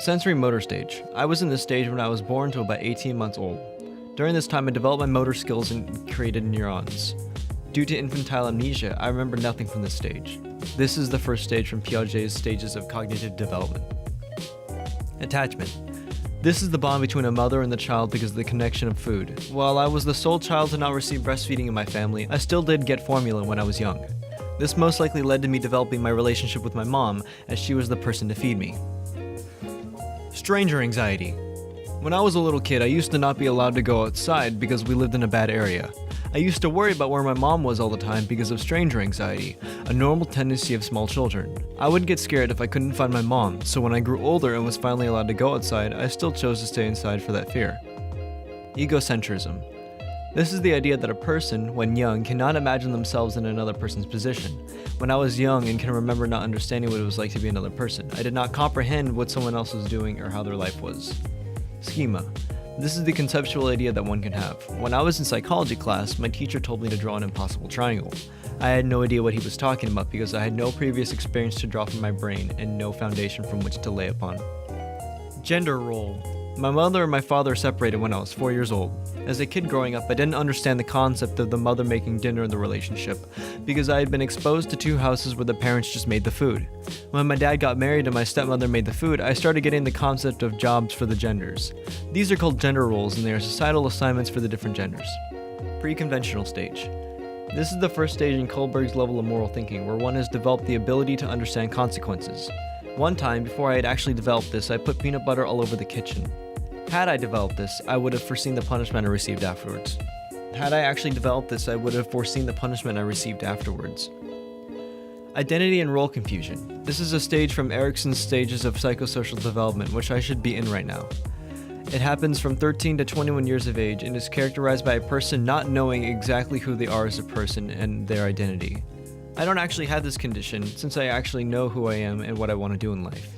Sensory motor stage. I was in this stage when I was born to about 18 months old. During this time, I developed my motor skills and created neurons. Due to infantile amnesia, I remember nothing from this stage. This is the first stage from Piaget's stages of cognitive development. Attachment. This is the bond between a mother and the child because of the connection of food. While I was the sole child to not receive breastfeeding in my family, I still did get formula when I was young. This most likely led to me developing my relationship with my mom, as she was the person to feed me. Stranger anxiety. When I was a little kid, I used to not be allowed to go outside because we lived in a bad area. I used to worry about where my mom was all the time because of stranger anxiety, a normal tendency of small children. I would get scared if I couldn't find my mom, so when I grew older and was finally allowed to go outside, I still chose to stay inside for that fear. Egocentrism. This is the idea that a person, when young, cannot imagine themselves in another person's position. When I was young and can remember not understanding what it was like to be another person, I did not comprehend what someone else was doing or how their life was. Schema. This is the conceptual idea that one can have. When I was in psychology class, my teacher told me to draw an impossible triangle. I had no idea what he was talking about because I had no previous experience to draw from my brain and no foundation from which to lay upon. Gender role. My mother and my father separated when I was 4 years old. As a kid growing up, I didn't understand the concept of the mother making dinner in the relationship because I had been exposed to two houses where the parents just made the food. When my dad got married and my stepmother made the food, I started getting the concept of jobs for the genders. These are called gender roles and they are societal assignments for the different genders. Pre-conventional stage. This is the first stage in Kohlberg's level of moral thinking where one has developed the ability to understand consequences. One time, before I had actually developed this, I put peanut butter all over the kitchen. Had I developed this, I would have foreseen the punishment I received afterwards. Had I actually developed this, I would have foreseen the punishment I received afterwards. Identity and role confusion. This is a stage from Erikson's stages of psychosocial development, which I should be in right now. It happens from 13 to 21 years of age and is characterized by a person not knowing exactly who they are as a person and their identity. I don't actually have this condition since I actually know who I am and what I want to do in life.